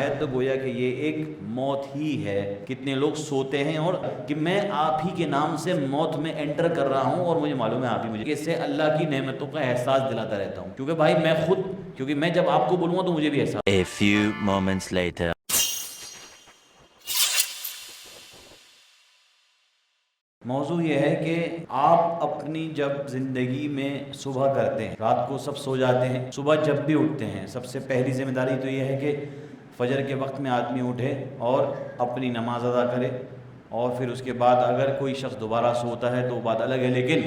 ہے تو گویا کہ یہ ایک موت ہی ہے. کتنے لوگ سوتے ہیں اور کہ میں آپ ہی کے نام سے موت میں انٹر کر رہا ہوں اور مجھے معلوم ہے آپ ہی مجھے اس سے اللہ کی نعمتوں کا احساس دلاتا رہتا ہوں. کیونکہ بھائی میں خود کیونکہ میں جب آپ کو بولوں گا تو مجھے بھی احساس. A few moments later. موضوع یہ ہے کہ آپ اپنی جب زندگی میں صبح کرتے ہیں، رات کو سب سو جاتے ہیں، صبح جب بھی اٹھتے ہیں، سب سے پہلی ذمہ داری تو یہ ہے کہ فجر کے وقت میں آدمی اٹھے اور اپنی نماز ادا کرے، اور پھر اس کے بعد اگر کوئی شخص دوبارہ سوتا ہے تو وہ بات الگ ہے، لیکن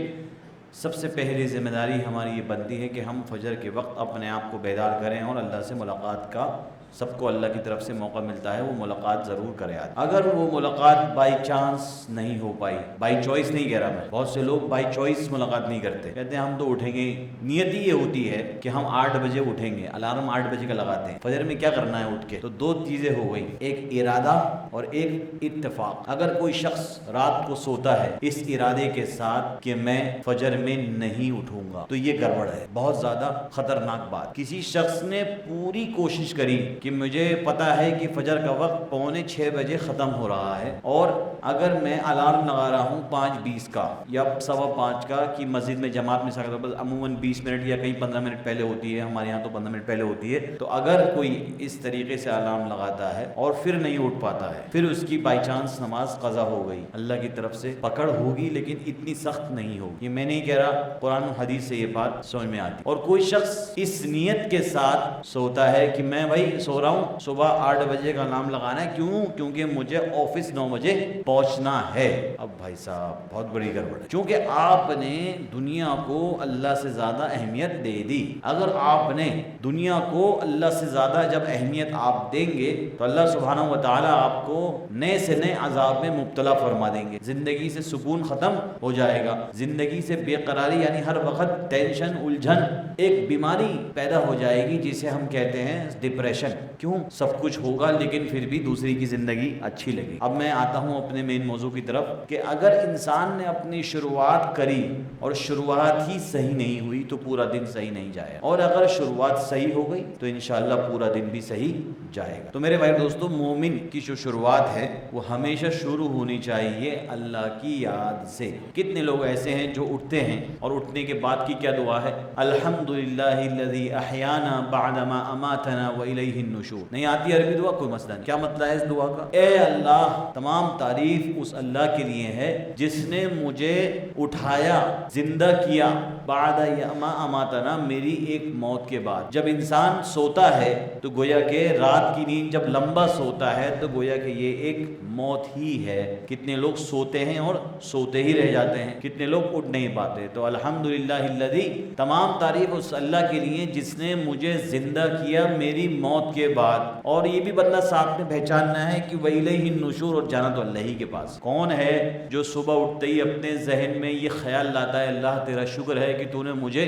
سب سے پہلی ذمہ داری ہماری یہ بنتی ہے کہ ہم فجر کے وقت اپنے آپ کو بیدار کریں اور اللہ سے ملاقات کا سب کو اللہ کی طرف سے موقع ملتا ہے وہ ملاقات ضرور کرے. اگر وہ ملاقات بائی چانس نہیں ہو پائی، بائی چوائس نہیں کہہ رہا میں، بہت سے لوگ بائی چوائس ملاقات نہیں کرتے، کہتے ہیں ہم تو اٹھیں گے. نیت ہی یہ ہوتی ہے کہ ہم 8 بجے اٹھیں گے، الارم 8 بجے کا لگاتے ہیں، فجر میں کیا کرنا ہے اٹھ کے. تو دو چیزیں ہو گئی، ایک ارادہ اور ایک اتفاق. اگر کوئی شخص رات کو سوتا ہے اس ارادے کے ساتھ کہ میں فجر میں نہیں اٹھوں گا تو یہ گڑبڑ ہے، بہت زیادہ خطرناک بات. کسی شخص نے پوری کوشش کری کہ مجھے پتا ہے کہ فجر کا وقت 5:45 بجے ختم ہو رہا ہے، اور اگر میں الارم لگا رہا ہوں 5:20 کا یا 5:15 کا کہ مسجد میں جماعت میں شامل ہو، عموماً 20 منٹ یا کہیں 15 منٹ پہلے ہوتی ہے، ہمارے یہاں تو 15 منٹ پہلے ہوتی ہے. تو اگر کوئی اس طریقے سے الارم لگاتا ہے اور پھر نہیں اٹھ پاتا ہے، پھر اس کی بائی چانس نماز قضا ہو گئی، اللہ کی طرف سے پکڑ ہوگی، لیکن اتنی سخت نہیں ہوگی. یہ میں نہیں کہہ رہا، قرآن و حدیث سے یہ بات سمجھ میں آتی. اور کوئی شخص اس نیت کے ساتھ سوتا ہے کہ میں بھائی سو رہا ہوں، صبح 8 بجے کا الارم لگانا ہے، کیونکہ مجھے آفس 9 بجے پہنچنا ہے. اب بھائی صاحب بہت بڑی گڑبڑ ہے، کیونکہ آپ نے دنیا کو اللہ سے زیادہ اہمیت دے دی. اگر آپ نے دنیا کو اللہ سے زیادہ جب اہمیت آپ دیں گے تو اللہ سبحانہ و تعالیٰ آپ کو نئے سے نئے عذاب میں مبتلا فرما دیں گے. زندگی سے سکون ختم ہو جائے گا، زندگی سے بے قراری یعنی ہر وقت ٹینشن، الجھن، ایک بیماری پیدا ہو جائے گی جسے ہم کہتے ہیں ڈپریشن. کیوں؟ سب کچھ ہوگا لیکن پھر بھی دوسری کی زندگی اچھی لگے. اب میں آتا ہوں اپنے مین موضوع کی طرف کہ اگر انسان نے اپنی شروعات کری اور شروعات ہی صحیح نہیں ہوئی تو پورا دن صحیح نہیں جائے، اور اگر شروعات صحیح ہو گئی تو انشاءاللہ پورا دن بھی صحیح جائے گا. تو میرے بھائی دوستو، مومن کی جو شروعات ہے وہ ہمیشہ شروع ہونی چاہیے اللہ کی یاد سے. کتنے لوگ ایسے ہیں جو اٹھتے ہیں اور اٹھنے کے بعد کی کیا دعا ہے؟ الحمدللہ الذی احیانا بعدما اماتنا والیہ النشور. نہیں آتی عربی دعا؟ کوئی مسئلہ نہیں. کیا مطلب ہے اس دعا کا؟ اے اللہ، تمام تعریف اس اللہ کے لیے ہے جس نے مجھے اٹھایا، زندہ کیا، بعد ما اماتنا، میری ایک موت کے بعد. جب انسان سوتا ہے تو گویا کہ رات کی نیند جب لمبا سوتا ہے تو گویا کہ یہ ایک موت ہی ہے. کتنے لوگ سوتے ہیں اور سوتے ہی رہ جاتے ہیں، کتنے لوگ اٹھ نہیں پاتے. تو الحمدللہ الذی، تمام تعریف اس اللہ کے لیے جس نے مجھے زندہ کیا میری موت کے بعد. اور یہ بھی بندہ ساتھ میں پہچاننا ہے کہ وَإِلَيْهِ النُّشُورُ، اور جانا تو اللہ ہی کے پاس. کون ہے جو صبح اٹھتے ہی اپنے ذہن میں یہ خیال لاتا ہے اللہ تیرا شکر ہے کہ تو نے مجھے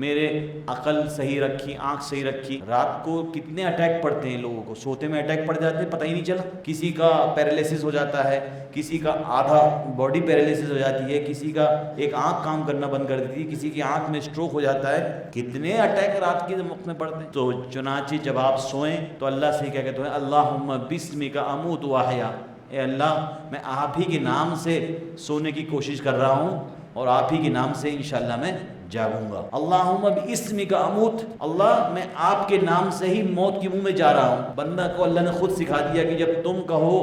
میرے عقل صحیح رکھی، آنکھ صحیح رکھی. رات کو کتنے اٹیک پڑتے ہیں لوگوں کو، سوتے میں اٹیک پڑ جاتے ہیں، پتہ ہی نہیں چلا. کسی کا پیرالیسس ہو جاتا ہے، کسی کا آدھا باڈی پیرالیسس ہو جاتی ہے، کسی کا ایک آنکھ کام کرنا بند کر دیتی ہے، کسی کی آنکھ میں اسٹروک ہو جاتا ہے. کتنے اٹیک رات کے وقت میں پڑتے ہیں. تو چنانچہ جب آپ سوئیں تو اللہ سے کیا کہتے ہیں؟ اللہم بسمک اموت واحیا، اے اللہ میں آپ ہی کے نام سے سونے کی کوشش کر رہا ہوں اور آپ ہی کے نام سے انشاءاللہ میں جاگوں گا. اللہم باسمک اموت، اللہ میں آپ کے نام سے ہی موت کے منہ میں جا رہا ہوں. بندہ کو اللہ نے خود سکھا دیا کہ جب تم کہو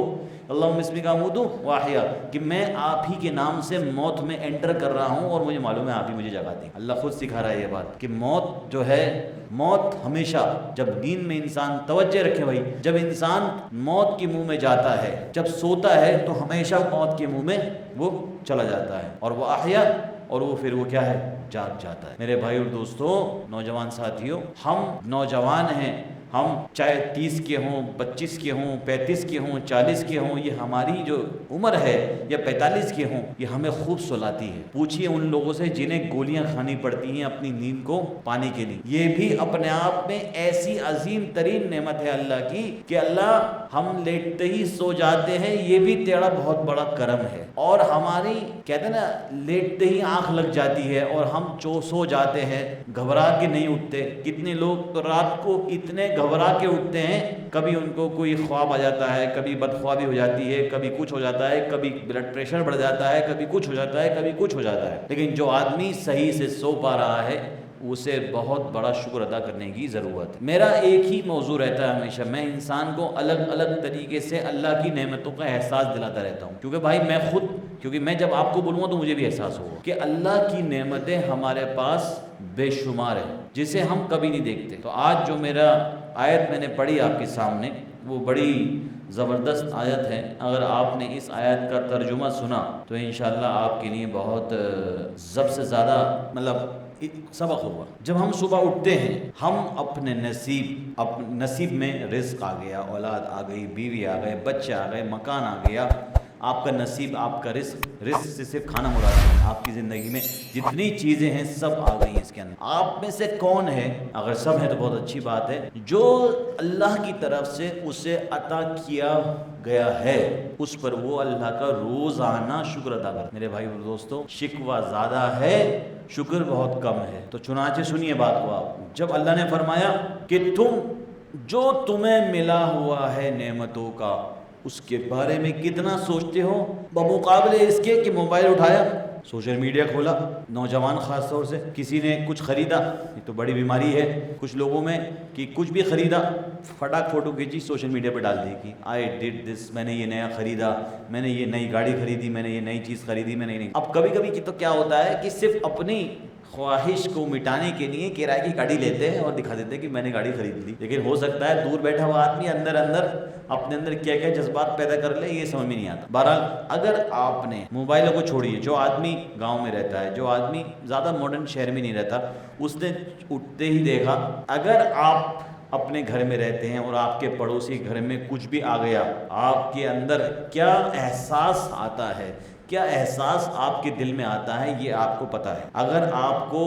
اللہم باسمک اموت واحیا کہ میں آپ ہی کے نام سے موت میں انٹر کر رہا ہوں اور مجھے معلوم ہے آپ ہی مجھے جگا دیں. اللہ خود سکھا رہا ہے یہ بات کہ موت جو ہے، موت ہمیشہ جب نیند میں انسان توجہ رکھے بھائی، جب انسان موت کے منہ میں جاتا ہے، جب سوتا ہے تو ہمیشہ موت کے منہ میں وہ چلا جاتا ہے، اور وہ احیا، اور وہ پھر وہ کیا ہے؟ جاگ جاتا ہے. میرے بھائی اور دوستو، نوجوان ساتھیوں، ہم نوجوان ہیں، ہم چاہے 30 کے ہوں، 25 کے ہوں، 35 کے ہوں، 40 کے ہوں، یہ ہماری جو عمر ہے یا 45 کے ہوں، یہ ہمیں خوب سلاتی ہے. پوچھئے ان لوگوں سے جنہیں گولیاں کھانی پڑتی ہیں اپنی نیند کو پانے کے لیے. یہ بھی اپنے آپ میں ایسی عظیم ترین نعمت ہے اللہ کی کہ اللہ ہم لیٹتے ہی سو جاتے ہیں، یہ بھی تیرا بہت بڑا کرم ہے. اور ہماری کہتے ہیں نا، لیٹتے ہی آنکھ لگ جاتی ہے اور ہم سو جاتے ہیں، گھبرا کے نہیں اٹھتے. کتنے لوگ تو رات کو اتنے گھبرا کے اٹھتے ہیں، کبھی ان کو کوئی خواب آ جاتا ہے، کبھی بدخوابی ہو جاتی ہے، کبھی کچھ ہو جاتا ہے، کبھی بلڈ پریشر بڑھ جاتا ہے، کبھی کچھ ہو جاتا ہے، کبھی کچھ ہو جاتا ہے۔ لیکن جو آدمی صحیح سے سو پا رہا ہے اسے بہت بڑا شکر ادا کرنے کی ضرورت ہے۔ میرا ایک ہی موضوع رہتا ہے ہمیشہ، میں انسان کو الگ الگ طریقے سے اللہ کی نعمتوں کا احساس دلاتا رہتا ہوں، کیونکہ بھائی کیونکہ میں جب آپ کو بولوں گا تو مجھے بھی احساس ہوگا کہ اللہ کی نعمتیں ہمارے پاس بے شمار ہیں جسے ہم کبھی نہیں دیکھتے۔ تو آج جو میرا آیت میں نے پڑھی آپ کے سامنے، وہ بڑی زبردست آیت ہے۔ اگر آپ نے اس آیت کا ترجمہ سنا تو انشاءاللہ آپ کے لیے بہت سب سے زیادہ سبق ہوگا۔ جب ہم صبح اٹھتے ہیں، ہم اپنے نصیب میں رزق آ گیا، اولاد آ گئی، بیوی آ گئے، بچے آ گئے، مکان آ گیا، آپ کا نصیب، آپ کا رزق سے صرف کھانا مراد ہے۔ آپ کی زندگی میں جتنی چیزیں ہیں سب آ گئی ہیں اس کے اندر۔ آپ میں سے کون ہے، اگر سب ہے تو بہت اچھی بات ہے، جو اللہ کی طرف سے اسے عطا کیا گیا ہے اس پر وہ اللہ کا روزانہ شکر ادا کرتا ہے۔ میرے بھائی اور دوستو، شکوہ زیادہ ہے، شکر بہت کم ہے۔ تو چنانچہ سنیے بات کو آپ، جب اللہ نے فرمایا کہ جو تمہیں ملا ہوا ہے نعمتوں کا، اس کے بارے میں کتنا سوچتے ہو، بمقابلے اس کے کہ موبائل اٹھایا، سوشل میڈیا کھولا، نوجوان خاص طور سے کسی نے کچھ خریدا، یہ تو بڑی بیماری ہے کچھ لوگوں میں کہ کچھ بھی خریدا فٹاک فوٹو کھینچی سوشل میڈیا پہ ڈال دی کہ آئی ڈیڈ دس، میں نے یہ نیا خریدا، میں نے یہ نئی گاڑی خریدی، میں نے یہ نئی چیز خریدی، میں نے نہیں۔ اب کبھی کبھی تو کیا ہوتا ہے کہ صرف اپنی خواہش کو مٹانے کے لیے کرائے کی گاڑی لیتے ہیں اور دکھا دیتے ہیں کہ میں نے گاڑی خرید لی، لیکن ہو سکتا ہے دور بیٹھا ہوا آدمی اندر اپنے اندر کیا کیا جذبات پیدا کر لے، یہ سمجھ میں نہیں آتا۔ بہرحال اگر آپ نے موبائلوں کو چھوڑیے، جو آدمی گاؤں میں رہتا ہے، جو آدمی زیادہ ماڈرن شہر میں نہیں رہتا، اس نے اٹھتے ہی دیکھا، اگر آپ اپنے گھر میں رہتے ہیں اور آپ کے پڑوسی گھر میں کچھ بھی آ گیا، آپ کے اندر کیا احساس آتا ہے، کیا احساس آپ کے دل میں آتا ہے، یہ آپ کو پتا ہے۔ اگر آپ کو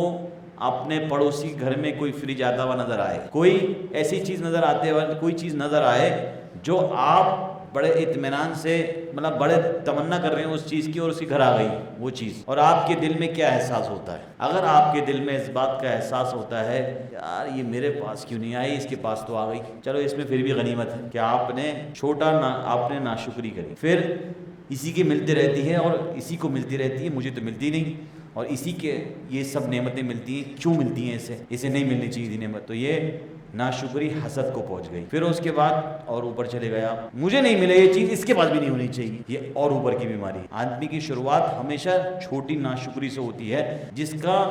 اپنے پڑوسی گھر میں کوئی فریج آتا ہوا نظر آئے، کوئی ایسی چیز نظر آتے ہوئے، کوئی چیز نظر آئے جو آپ بڑے اطمینان سے بڑے تمنا کر رہے ہیں اس چیز کی، اور اس کے گھر آ گئی وہ چیز، اور آپ کے دل میں کیا احساس ہوتا ہے؟ اگر آپ کے دل میں اس بات کا احساس ہوتا ہے یار یہ میرے پاس کیوں نہیں آئی، اس کے پاس تو آ گئی، چلو اس میں پھر بھی غنیمت ہے کہ آپ نے آپ نے ناشکری کری، پھر اسی کے ملتے رہتی ہے اور اسی کو ملتی رہتی ہے، مجھے تو ملتی نہیں، اور اسی کے یہ سب نعمتیں ملتی ہیں، کیوں ملتی ہیں اسے نہیں ملنی چاہیے تھی نعمت، تو یہ ناشکری حسد کو پہنچ گئی۔ پھر اس کے بعد اور اوپر چلے گیا، مجھے نہیں ملے یہ چیز، اس کے پاس بھی نہیں ہونی چاہیے، یہ اور اوپر کی بیماری۔ آدمی کی شروعات ہمیشہ چھوٹی ناشکری سے ہوتی ہے، جس کا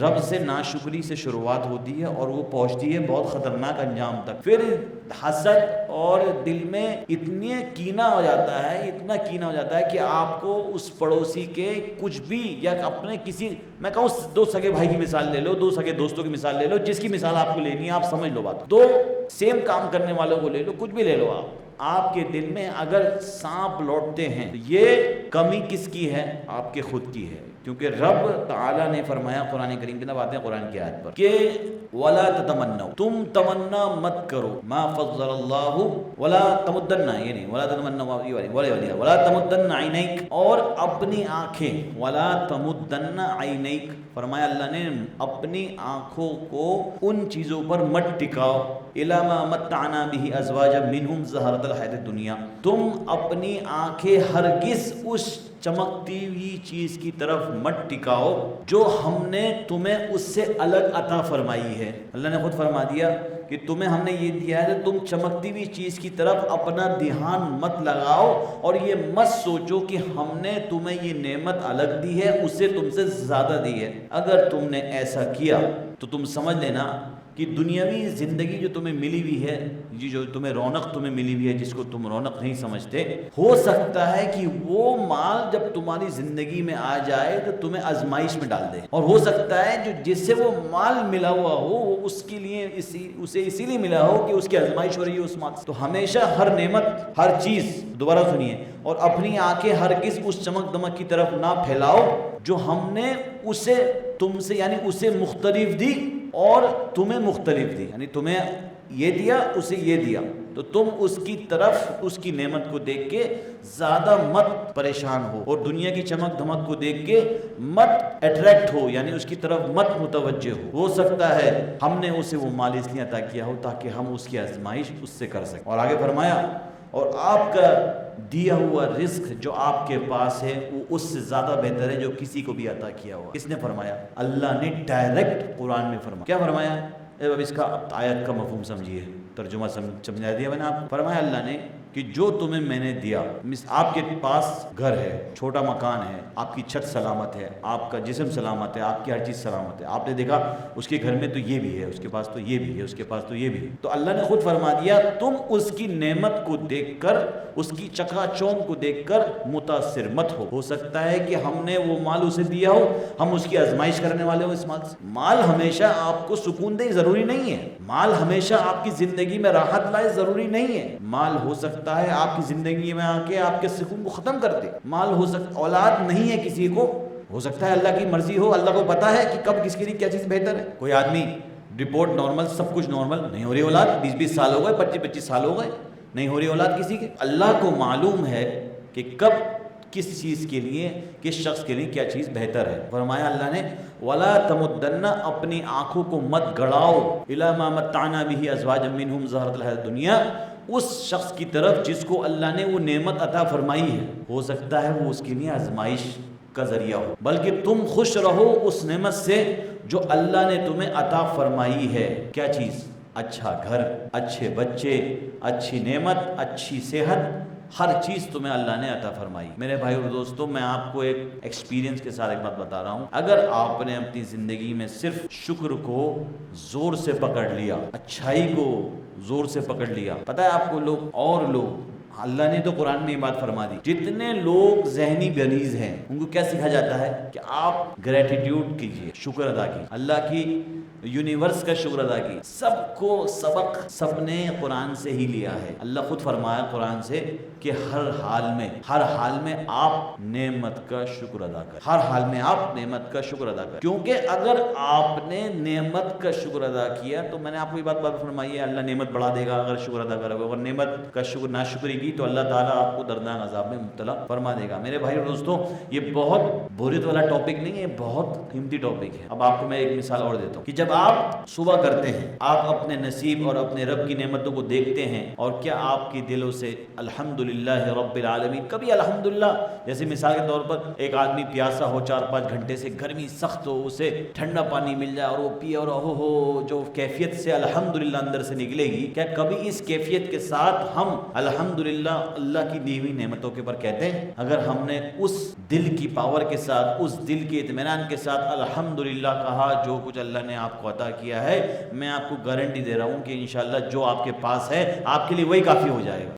رب سے ناشکری سے شروعات ہوتی ہے اور وہ پہنچتی ہے بہت خطرناک انجام تک۔ پھر حسد اور دل میں اتنی کینہ ہو جاتا ہے، اتنا کینہ ہو جاتا ہے کہ آپ کو اس پڑوسی کے کچھ بھی، یا اپنے کسی، میں کہوں دو سگے بھائی کی مثال لے لو، دو سگے دوستوں کی مثال لے لو، جس کی مثال آپ کو لینی ہے آپ سمجھ لو بات، دو سیم کام کرنے والوں کو لے لو، کچھ بھی لے لو آپ کے دل میں اگر سانپ لوٹتے ہیں، یہ کمی کس کی ہے؟ آپ کے خود کی ہے، کیونکہ رب تعالیٰ نے فرمایا قرآن کریم کی باتیں قرآن کی آیت پر کہ وَلَا تَتَمَنَّوْا، تم تمنا مت کرو، مَا فَضَّلَ اللَّهُ وَلَا تَمُدَّنَّ، یہ نہیں وَلَا تَتَمَنَّوْا وَلَا تَمُدَّنَّ عَيْنَيْكَ، اور اپنی آنکھیں، وَلَا تَمُدَّنَّ عَيْنَيْكَ، فرمایا اللہ نے اپنی آنکھوں کو ان چیزوں پر مت ٹکاؤ، إِلَى مَا مَتَّعْنَا بِهِ أَزْوَاجًا مِّنْهُمْ زَهْرَةَ الْحَيَاةِ الدُّنْيَا، تم اپنی آنکھیں ہرگز اس چمکتی ہوئی چیز کی طرف مت ٹکاؤ جو ہم نے تمہیں اس سے الگ عطا فرمائی ہے۔ اللہ نے خود فرما دیا کہ تمہیں ہم نے یہ دیا ہے، تم چمکتی ہوئی چیز کی طرف اپنا دھیان مت لگاؤ، اور یہ مت سوچو کہ ہم نے تمہیں یہ نعمت الگ دی ہے، اسے تم سے زیادہ دی ہے۔ اگر تم نے ایسا کیا تو تم سمجھ لینا کہ دنیاوی زندگی جو تمہیں ملی ہوئی ہے، جو تمہیں رونق تمہیں ملی ہوئی ہے، جس کو تم رونق نہیں سمجھتے، ہو سکتا ہے کہ وہ مال جب تمہاری زندگی میں آ جائے تو تمہیں آزمائش میں ڈال دے، اور ہو سکتا ہے جو جس سے وہ مال ملا ہوا ہو وہ اس کے لیے اسے اسی لیے ملا ہو کہ اس کی آزمائش ہو رہی ہے اس مال سے۔ تو ہمیشہ ہر نعمت، ہر چیز، دوبارہ سنیے، اور اپنی آنکھیں ہرگز اس چمک دمک کی طرف نہ پھیلاؤ جو ہم نے اسے تم سے، یعنی اسے مختلف دی اور تمہیں مختلف دی، یعنی تمہیں یہ دیا اسے یہ دیا، تو تم اس کی طرف اس کی نعمت کو دیکھ کے زیادہ مت پریشان ہو اور دنیا کی چمک دھمک کو دیکھ کے مت اٹریکٹ ہو، یعنی اس کی طرف مت متوجہ ہو سکتا ہے ہم نے اسے وہ مال اس لیے عطا کیا ہو تاکہ ہم اس کی آزمائش اس سے کر سکیں۔ اور آگے فرمایا اور آپ کا دیا ہوا رزق جو آپ کے پاس ہے وہ اس سے زیادہ بہتر ہے جو کسی کو بھی عطا کیا ہوا۔ کس نے فرمایا؟ اللہ نے ڈائریکٹ قرآن میں فرمایا۔ کیا فرمایا؟ اب اس کا آیت کا مفہوم سمجھیے، ترجمہ سمجھا دیا میں نے آپ کو۔ فرمایا اللہ نے کہ جو تمہیں میں نے دیا، آپ کے پاس گھر ہے، چھوٹا مکان ہے، آپ کی چھت سلامت ہے، آپ کا جسم سلامت ہے، آپ کی ہر چیز سلامت ہے، آپ نے دیکھا اس کے گھر میں تو یہ بھی ہے، اس کے پاس تو یہ بھی ہے، اس کے پاس تو یہ بھی ہے، تو اللہ نے خود فرما دیا تم اس کی نعمت کو دیکھ کر، اس کی چکا چوند کو دیکھ کر متاثر مت ہو سکتا ہے کہ ہم نے وہ مال اسے دیا ہو، ہم اس کی آزمائش کرنے والے ہوں اس مال سے۔ مال ہمیشہ آپ کو سکون دے ضروری نہیں ہے، مال ہمیشہ آپ کی زندگی میں راحت لائے ضروری نہیں ہے، مال ہو سکتا ہے آپ کی زندگی میں آ کے آپ کے سکون کو ختم کر دے، مال ہو سکتا، اولاد نہیں ہے کسی کو، ہو سکتا ہے اللہ کی مرضی ہو، اللہ کو پتا ہے کہ کب کس کے لیے کیا چیز بہتر ہے۔ کوئی آدمی رپورٹ نارمل، سب کچھ نارمل، نہیں ہو رہی اولاد، 20 سال ہو گئے، 25 سال ہو گئے، نہیں ہو رہی اولاد کسی کے۔ اللہ کو معلوم ہے کہ کب کس چیز کے لیے، کس شخص کے لیے کیا چیز بہتر ہے۔ فرمایا اللہ نے وَلَا تَمُدَّنَّ، اپنی آنکھوں کو مت گڑاؤ، إِلَىٰ مَا مَتَّعْنَا بِهِ أَزْوَاجًا مِّنْهُمْ زَهْرَةَ الْحَيَاةِ الدُّنْيَا، اس شخص کی طرف جس کو اللہ نے وہ نعمت عطا فرمائی ہے، ہو سکتا ہے وہ اس کے لیے آزمائش کا ذریعہ ہو، بلکہ تم خوش رہو اس نعمت سے جو اللہ نے تمہیں عطا فرمائی ہے۔ کیا چیز؟ اچھا گھر، اچھے بچے، اچھی نعمت، اچھی صحت، ہر چیز تمہیں اللہ نے عطا فرمائی۔ میرے بھائی اور دوستو، میں آپ کو ایک ایکسپیرینس کے ساتھ ایک بات بتا رہا ہوں، اگر آپ نے اپنی زندگی میں صرف شکر کو زور سے پکڑ لیا، اچھائی کو زور سے پکڑ لیا، پتہ ہے آپ کو لوگ اللہ نے تو قرآن میں یہ بات فرما دی، جتنے لوگ ذہنی مریض ہیں ان کو کیا سکھا جاتا ہے کہ آپ گریٹیٹیوڈ کیجئے، شکر ادا کیجئے، اللہ کی یونیورس کا شکر ادا کیجئے۔ سب کو سبق سب نے قرآن سے ہی لیا ہے۔ اللہ خود فرمایا قرآن سے کہ ہر حال میں آپ نعمت کا شکر ادا کریں، ہر حال میں آپ نعمت کا شکر ادا کریں، کیونکہ اگر آپ نے نعمت کا شکر ادا کیا تو میں نے آپ کو یہ بات فرمائی ہے، اللہ نعمت بڑھا دے گا اگر شکر ادا کرو گے، اگر نعمت کا شکر ناشکری کی تو اللہ تعالیٰ آپ کو دردناک عذاب میں مبتلا فرما دے گا۔ میرے بھائی اور دوستوں، یہ بہت بوریت والا ٹاپک نہیں ہے، بہت قیمتی ٹاپک ہے۔ اب آپ کو میں ایک مثال اور دیتا ہوں کہ جب آپ صبح کرتے ہیں، آپ اپنے نصیب اور اپنے رب کی نعمتوں کو دیکھتے ہیں، اور کیا آپ کے دلوں سے الحمدللہ رب العالمین، کبھی الحمدللہ، جیسے مثال کے طور پر ایک آدمی پیاسا ہو 4-5 گھنٹے سے، گرمی سخت ہو، اسے ٹھنڈا پانی مل جائے اور وہ پیے، اور جو کیفیت سے الحمدللہ اندر سے نکلے گی، کیا کبھی اس کیفیت کے ساتھ ہم الحمدللہ اللہ کی دی ہوئی نعمتوں کے پر کہتے ہیں؟ اگر ہم نے اس دل کی پاور کے ساتھ، اس دل کے اطمینان کے ساتھ الحمدللہ کہا جو کچھ اللہ نے آپ کو عطا کیا ہے، میں آپ کو گارنٹی دے رہا ہوں کہ انشاءاللہ جو آپ کے پاس ہے آپ کے لیے وہی کافی ہو جائے گا۔